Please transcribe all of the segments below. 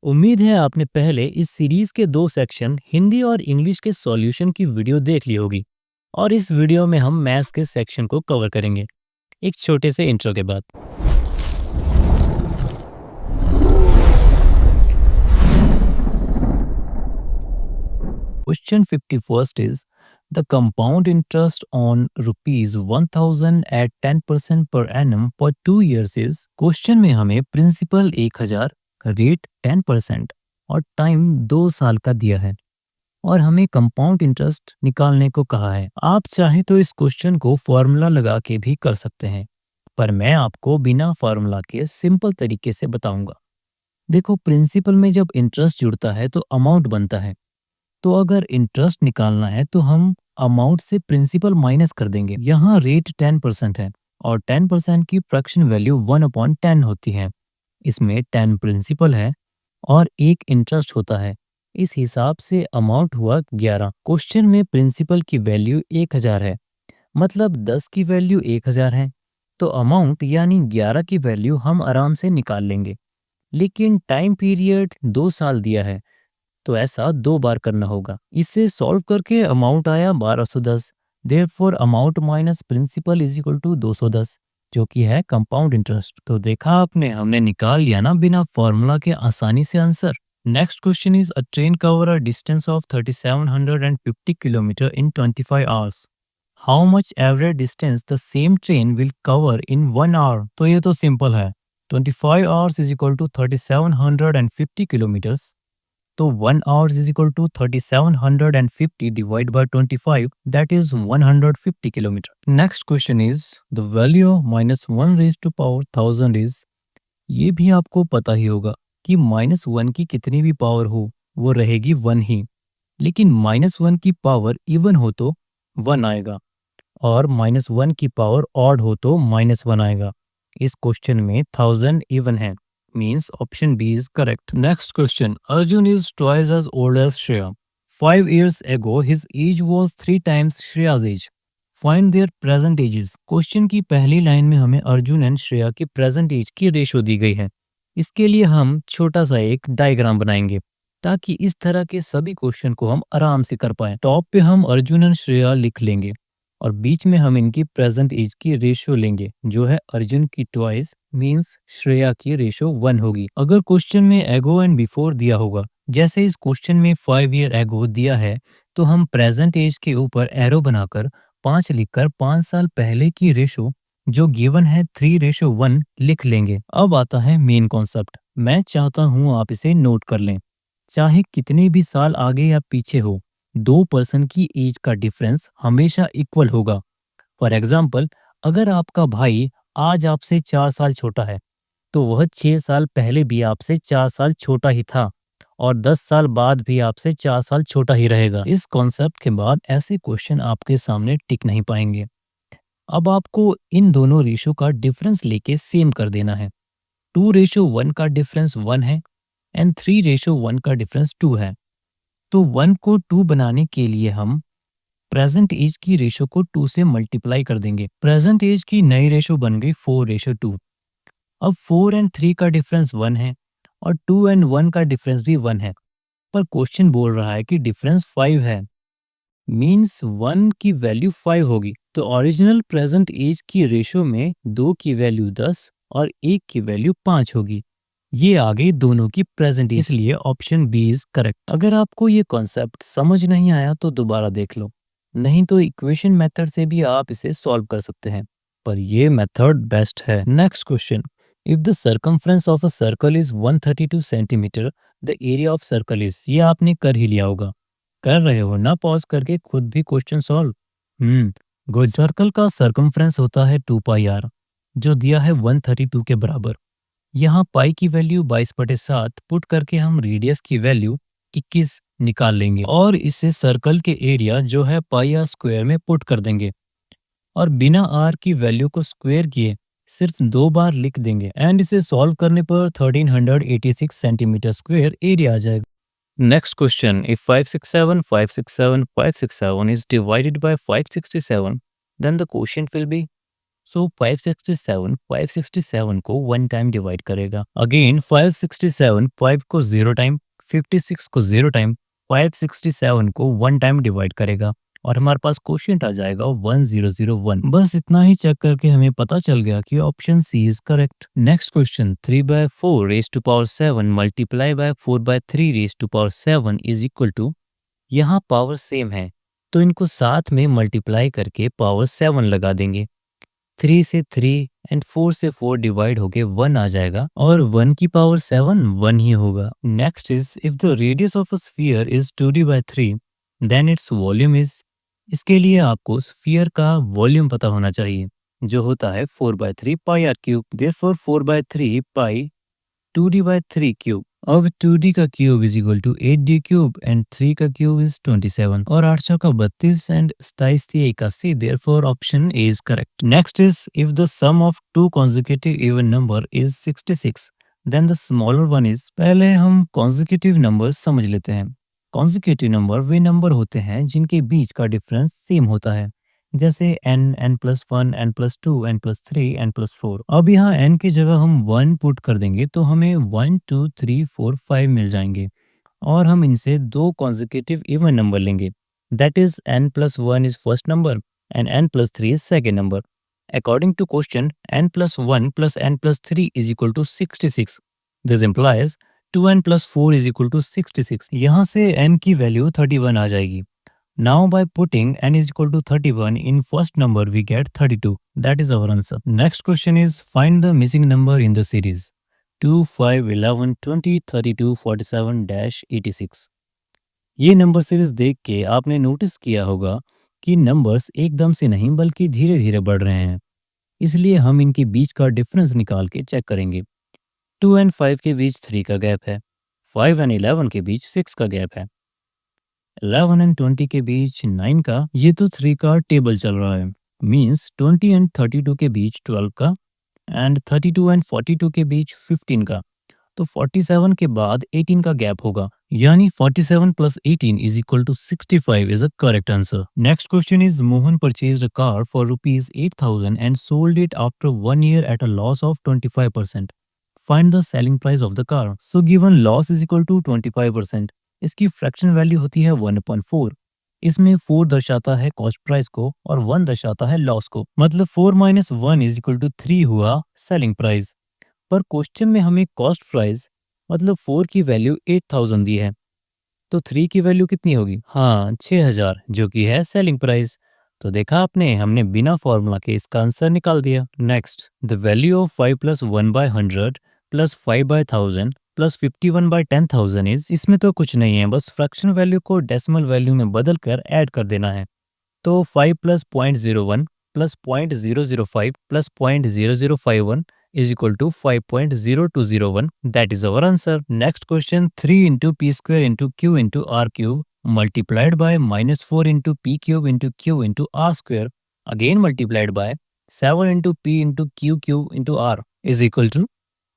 उम्मीद है आपने पहले इस सीरीज के दो सेक्शन हिंदी और इंग्लिश के सॉल्यूशन की वीडियो देख ली होगी। और इस वीडियो में हम मैथ्स के सेक्शन को कवर करेंगे एक छोटे से इंट्रो के बाद। Question 51 is the compound interest on rupees 1000 at 10% per annum for 2 years is. Question में हमें प्रिंसिपल 1000, रेट 10% और टाइम 2 साल का दिया है और हमें कंपाउंड इंटरेस्ट निकालने को कहा है। आप चाहे तो इस क्वेश्चन को फॉर्मूला लगा के भी कर सकते हैं, पर मैं आपको बिना फॉर्मूला के सिंपल तरीके से बताऊंगा। देखो, प्रिंसिपल में जब इंटरेस्ट जुड़ता है तो अमाउंट बनता है। तो अगर इंटरेस्ट निकालना है तो हम अमाउंट से प्रिंसिपल माइनस कर देंगे। यहाँ रेट 10% है और 10% की फ्रैक्शन वैल्यू 1/10 होती है। इसमें 10 प्रिंसिपल है और 1 इंटरेस्ट होता है। इस हिसाब से अमाउंट हुआ 11। क्वेश्चन में प्रिंसिपल की वैल्यू 1000 है, मतलब 10 की वैल्यू 1000 है, तो अमाउंट यानी 11 की वैल्यू हम आराम से निकाल लेंगे। लेकिन टाइम पीरियड 2 साल दिया है, तो ऐसा 2 बार करना होगा। इसे सॉल्व करके अमाउंट आया 1210। Therefore amount minus principal is equal to 210, जो कि है कंपाउंड इंटरेस्ट। तो देखा आपने, हमने निकाल लिया ना बिना फॉर्मूला के आसानी से answer. Next question is a train cover a distance of 3750 kilometre in 25 hours. How much average distance the same train will cover in 1 hour. तो ये तो सिंपल है। 25 hours is equal to 3750 kilometres. तो 1 hours is equal to 3750 divided by 25, that is 150 kilometer. Next question is the value of minus 1 raised to power 1000 is। ये भी आपको पता ही होगा कि -1 की कितनी भी पावर हो वो रहेगी 1 ही, लेकिन -1 की पावर इवन हो तो 1 आएगा और -1 की पावर ऑड हो तो -1 आएगा। इस क्वेश्चन में 1000 इवन है, means option B is correct. Next question. Arjun is twice as old as Shreya. 5 years ago, his age was 3 times Shreya's age. Find their present ages. Question की पहली line में हमें अर्जुन एंड श्रेया की present as की ratio दी गई है। इसके लिए हम छोटा सा एक डायग्राम बनाएंगे ताकि इस तरह के सभी क्वेश्चन को हम आराम से कर पाए। टॉप पे हम अर्जुन एंड श्रेया लिख लेंगे और बीच में हम इनकी प्रेजेंट एज की रेशियो लेंगे, जो है अर्जुन की ट्वाइस मींस श्रेया की रेशियो 1 होगी। अगर क्वेश्चन में एगो एंड बिफोर दिया होगा, जैसे इस क्वेश्चन में 5 ईयर एगो दिया है, तो हम प्रेजेंट एज के ऊपर एरो बनाकर 5 लिखकर 5 साल पहले की रेशियो जो गिवन है 3:1 लिख लेंगे। अब आता है मेन कॉन्सेप्ट। मैं चाहता हूं आप इसे नोट कर लें। चाहे कितने भी साल आगे या पीछे हो, 2 पर्सन की एज का डिफरेंस हमेशा इक्वल होगा। फॉर एग्जाम्पल, अगर आपका भाई आज आपसे 4 साल छोटा है, तो वह 6 साल पहले भी आपसे 4 साल छोटा ही था और 10 साल बाद भी आपसे 4 साल छोटा ही रहेगा। इस कॉन्सेप्ट के बाद ऐसे क्वेश्चन आपके सामने टिक नहीं पाएंगे। अब आपको इन दोनों रेशो का डिफरेंस लेके सेम कर देना है। 2:1 का डिफरेंस 1 है एंड 3:1 का डिफरेंस 2 है। तो 1 को 2 बनाने के लिए हम प्रेजेंट एज की रेशो को 2 से मल्टीप्लाई कर देंगे। प्रेजेंट एज की नई रेशो बन गई 4:2। अब 4 एंड 3 का डिफरेंस 1 है और 2 एंड 1 का डिफरेंस भी 1 है, पर क्वेश्चन बोल रहा है कि डिफरेंस 5 है, मींस 1 की वैल्यू 5 होगी। तो ओरिजिनल प्रेजेंट एज की रेशो में 2 की वैल्यू 10 और 1 की वैल्यू 5 होगी। ये आ गई दोनों की प्रेजेंट एज, इसलिए ऑप्शन बी इज करेक्ट। अगर आपको ये कॉन्सेप्ट समझ नहीं आया तो दोबारा देख लो, नहीं तो इक्वेशन मेथड से भी आप इसे सॉल्व कर सकते हैं, पर ये मेथड बेस्ट है। Next question. If the circumference of a circle is 132 centimetre, the area of circle is. ये आपने कर ही लिया होगा, कर रहे हो ना पॉज करके खुद भी क्वेश्चन सॉल्व। गुड। सर्कल का सर्कमफ्रेंस होता है 2πr, जो दिया है 132 के बराबर। यहाँ पाई की वैल्यू 22/7 पुट करके हम रेडियस की वैल्यू 21 निकाल लेंगे और इसे सर्कल के एरिया जो है पाई आर स्क्वायर में पुट कर देंगे और बिना आर की वैल्यू को स्क्वायर किए सिर्फ 2 बार लिख देंगे एंड इसे सॉल्व करने पर 1386 सेंटीमीटर स्क्वायर एरिया आ जाएगा। Next question. If 567 567 567 is divided by 567, then the quotient will be। सो 567 को 1 टाइम डिवाइड करेगा। अगेन 567 5 को 0 टाइम, 56 को 0 टाइम, 567 को 1 टाइम डिवाइड करेगा और हमारे पास क्वोशिएंट आ जाएगा 1001। बस इतना ही चेक करके हमें पता चल गया कि option C is correct. Next question, 3/4 raise to power 7 multiply by 4/3 raise to power 7 is equal to, यहाँ पावर सेम है तो इनको साथ में मल्टीप्लाई करके पावर 7 लगा देंगे। 3 से 3 एंड 4 से 4 डिवाइड होके 1 आ जाएगा और 1 की पावर 7 1 ही होगा। Next is, if the radius of a sphere is 2d/3 then its volume is, इसके लिए आपको स्फीयर का वॉल्यूम पता होना चाहिए जो होता है 4/3 pi R cube. Therefore 4/3 pi 2d/3 cube. अब 2d का cube is equal to 8d cube and 3 का क्यूब इज 27 और 8 का 32 and 27 therefore option A is correct. Next is, if the sum of two consecutive even number is 66 then the smaller one is. पहले हम consecutive number समझ लेते हैं। Consecutive number वे number होते हैं जिनके बीच का डिफरेंस सेम होता है, जैसे n, n+1, n+2, n+3, n+4। अब यहाँ n की जगह हम 1 पुट कर देंगे तो हमें 1 2 3 4 5 मिल जाएंगे और हम इनसे दो कॉन्जिक्यूटिव इवन नंबर लेंगे, that is n+1 is first number and n+3 is second number. According to question n+1 plus n+3 is equal to 66. This implies 2n+4 is equal to 66। यहाँ से n की वैल्यू 31 आ जाएगी। Now by putting n is equal to 31 in first number we get 32. That is our answer. Next question is, find the missing number in the series 2, 5, 11, 20, 32, 47 dash 86। ये number series देख के आपने notice किया होगा कि numbers एकदम से नहीं बल्कि धीरे धीरे बढ़ रहे हैं, इसलिए हम इनके बीच का डिफरेंस निकाल के चेक करेंगे। 2 एंड 5 के बीच 3 का गैप है, 5 एंड 11 के बीच 6 का गैप है, 11 एंड 20 के बीच 9 का, ये तो 3 का टेबल चल रहा है, मींस 20 एंड 32 के बीच 12 का एंड 32 एंड 42 के बीच 15 का, तो 47 के बाद 18 का गैप होगा, यानी 47 plus 18 is equal to 65 is a correct answer. Next question is, Mohan purchased a car for rupees 8,000 and sold it after 1 year at a loss of 25%. Find the selling price of the car. So given loss is equal to 25%, इसकी fraction value होती है 1/4। इसमें 4 दर्शाता है cost price को और 1 दर्शाता है लॉस को, मतलब 4 - 1 is equal to 3 हुआ सेलिंग प्राइस। पर क्वेश्चन में हमें कॉस्ट प्राइस मतलब 4 की वैल्यू 8,000 दी है, तो 3 की वैल्यू कितनी होगी? हाँ, 6,000, जो कि है सेलिंग प्राइस। तो देखा आपने, हमने बिना फॉर्मूला के इसका आंसर निकाल दिया। Next, the value of 5 + 1/100 + 5/1000 + 51/10,000 is, इसमें तो कुछ नहीं है, बस फ्रैक्शन वैल्यू को डेसिमल वैल्यू में बदल कर ऐड कर देना है। तो 5 + 0.01 + 0.005 + 0.0051 is equal to 5.0201. That is our answer. Next question, 3 into p square into q into r cube multiplied by -4 into p cube into q into r square again multiplied by 7 into p into q cube into r is equal to।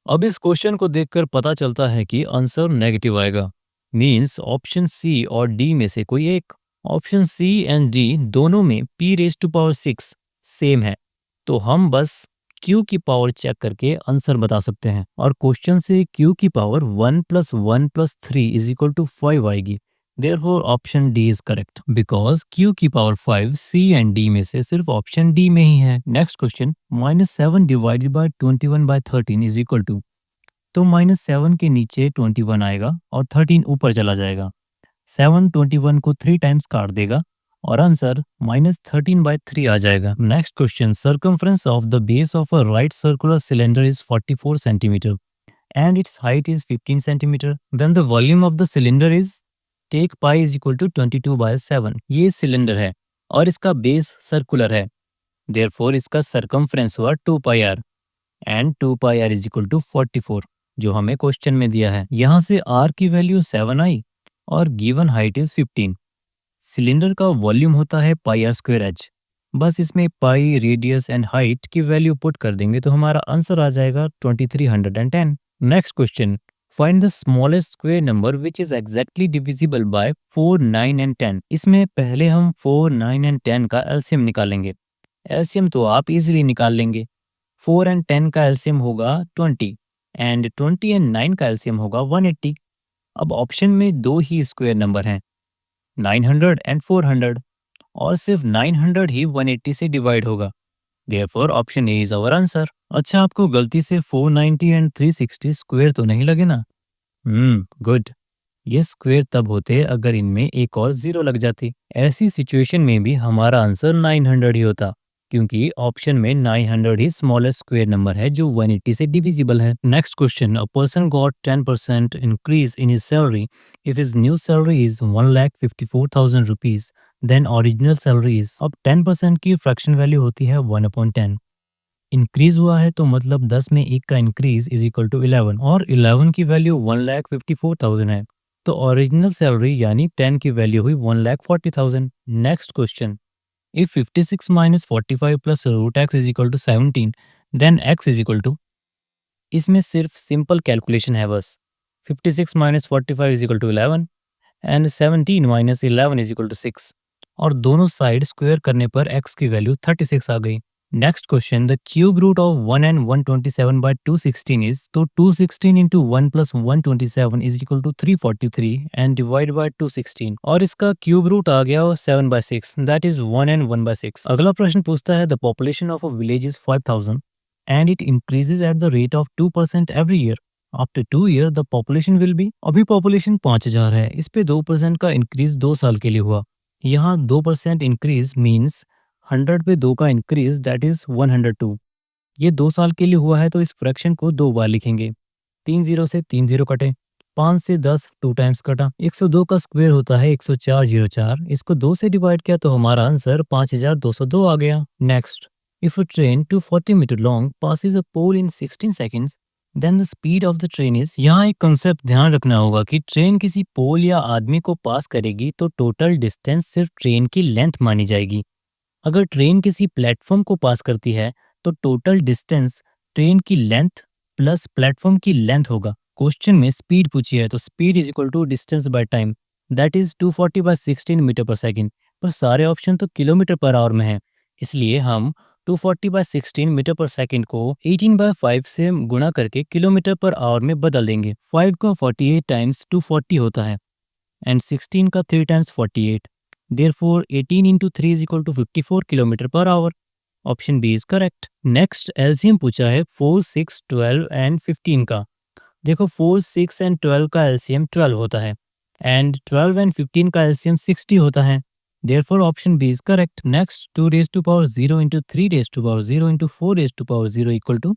अब इस question को देखकर पता चलता है कि answer negative आएगा, means option C और डी में से कोई एक। ऑप्शन सी एंड डी दोनों में p⁻6 सेम है, तो हम बस q की पावर चेक करके आंसर बता सकते हैं और क्वेश्चन से q की पावर 1 + 1 + 3 is equal to 5 आएगी। Therefore option D is correct because q की पावर 5 c एंड d में से सिर्फ ऑप्शन D में ही है। Next question, -7 divided by 21/13 is equal to, तो -7 के नीचे 21 आएगा और 13 ऊपर चला जाएगा। 7 21 को 3 टाइम्स काट देगा और आंसर -13/3 आ जाएगा। Next question, circumference of the base of a right circular cylinder is 44 centimetre and its height is 15 centimetre, then the volume of the cylinder is, take pi is equal to 22/7। ये cylinder है और इसका base circular है, therefore इसका circumference हुआ 2πr and 2πr is equal to 44, जो हमें question में दिया है। यहाँ से r की वैल्यू 7 आई और गिवन हाइट इज 15। सिलेंडर का वॉल्यूम होता है πr²h, बस इसमें पाई, रेडियस एंड हाइट की वैल्यू पुट कर देंगे तो हमारा आंसर आ जाएगा 2310। Next question, find the smallest square number which is exactly divisible by 4, 9 and 10। इसमें पहले हम 4, 9 एंड 10 का एलसीएम निकालेंगे। एलसीएम तो आप इजीली निकाल लेंगे। 4 एंड 10 का एलसीएम होगा 20 एंड 20 एंड 9 का एलसीएम होगा 180। अब ऑप्शन में दो ही स्क्वायर नंबर हैं, 900 एंड 400, और सिर्फ 900 ही 180 से डिवाइड होगा। Therefore option A is our answer. अच्छा, आपको गलती से 490 एंड 360 स्क्वायर तो नहीं लगे ना? गुड। ये स्क्वायर तब होते अगर इनमें एक और जीरो लग जाती। ऐसी सिचुएशन में भी हमारा आंसर 900 ही होता, क्योंकि ऑप्शन में 900 ही स्मॉलेस्ट स्क्वायर नंबर है जो 180 से डिविजिबल है। Next question, a person got 10% increase in his salary if his new salary is 1,54,000 rupees, then original salary is. अब 10% की फ्रैक्शन वैल्यू होती है 1/10। इंक्रीज हुआ है तो मतलब 10 में 1 का इंक्रीज इज इक्वल टू 11, और 11 की वैल्यू 1,54,000 है। तो ओरिजिनल सैलरी यानी 10 की वैल्यू हुई 1,40,000। Next question, if 56 minus 45 plus root x is equal to 17, then x is equal to. इसमें सिर्फ सिंपल कैलकुलेशन है बस। 56 minus 45 is equal to 11 and 17 minus 11 is equal to 6, और दोनों साइड स्क्वायर करने पर x की वैल्यू 36 आ गई। Next question, the cube root of 1 and 127 by 216 is. तो 216 into 1 plus 127 is equal to 343 and divide by 216, और इसका क्यूब रूट आ गया 7/6, दैट इज 1 एंड 1/6। अगला प्रश्न पूछता है, the population of a village is 5000 and it increases at the rate of 2% every year. After 2 years, the population will be। अभी population 5000 है, इस पे 2% का इंक्रीज 2 साल के लिए हुआ। यहाँ 2% इंक्रीज मीन्स 100 पे 2 का इंक्रीज, दैट इज 102। ये 2 साल के लिए हुआ है तो इस फ्रैक्शन को 2 बार लिखेंगे। 3 जीरो से 3 जीरो कटे, 5 से 10 2 टाइम्स कटा। 102 का स्क्वायर होता है 10404, इसको 2 से डिवाइड किया तो हमारा आंसर 5202 आ गया। Next, if a train 240 meter long passes a pole in 16 seconds, then the speed of the train is। यहाँ एक कंसेप्ट ध्यान रखना होगा कि ट्रेन किसी पोल या आदमी को पास करेगी तो टोटल डिस्टेंस सिर्फ ट्रेन की लेंथ मानी जाएगी। अगर ट्रेन किसी प्लेटफॉर्म को पास करती है तो टोटल डिस्टेंस ट्रेन की लेंथ प्लस प्लेटफॉर्म की लेंथ होगा। क्वेश्चन में स्पीड पूछी है तो speed is equal to distance by time, that is 240 by 16 metre per second. पर सारे ऑप्शन तो किलोमीटर पर आवर में है, इसलिए हम 240 बाय 16 मीटर पर सेकेंड को 18 बाय 5 से गुणा करके किलोमीटर पर आवर में बदल देंगे। 5 का 48 टाइम्स 240 होता है एंड 16 का 3 times 48, therefore 18 into 3 is equal to 54 kilometre per hour. Option B is correct. Next, LCM पूछा है 4, 6, 12 एंड 15 का। देखो 4, 6 एंड 12 का एलसीएम 12 होता है एंड 12 एंड 15 का एलसीएम 60 होता है। Therefore, option B is correct. Next, 2 raised to power 0 into 3 raised to power 0 into 4 raised to power 0 equal to।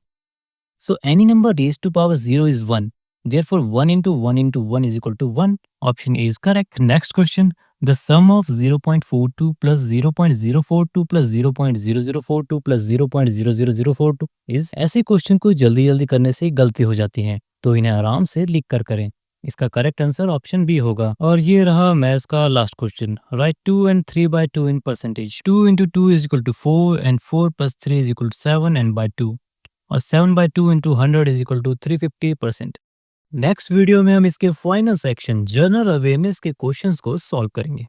So, any number raised to power 0 is 1. Therefore, 1 into 1 into 1 is equal to 1. Option A is correct. Next question. The sum of 0.42 plus 0.042 plus 0.0042 plus 0.00042 is। ऐसे question को जल्दी जल्दी करने से गलती हो जाती है, तो इन्हें आराम से लिख कर करें। इसका करेक्ट आंसर ऑप्शन बी होगा। और ये रहा मैथ्स का last question. Right 2 and 3 by 2 in percentage. 2 into 2 is equal to 4 and 4 plus 3 is equal to 7 and by 2, और 7 by 2 into 100 is equal to 350%। Next video में हम इसके फाइनल सेक्शन जनरल अवेयरनेस के क्वेश्चंस को solve करेंगे।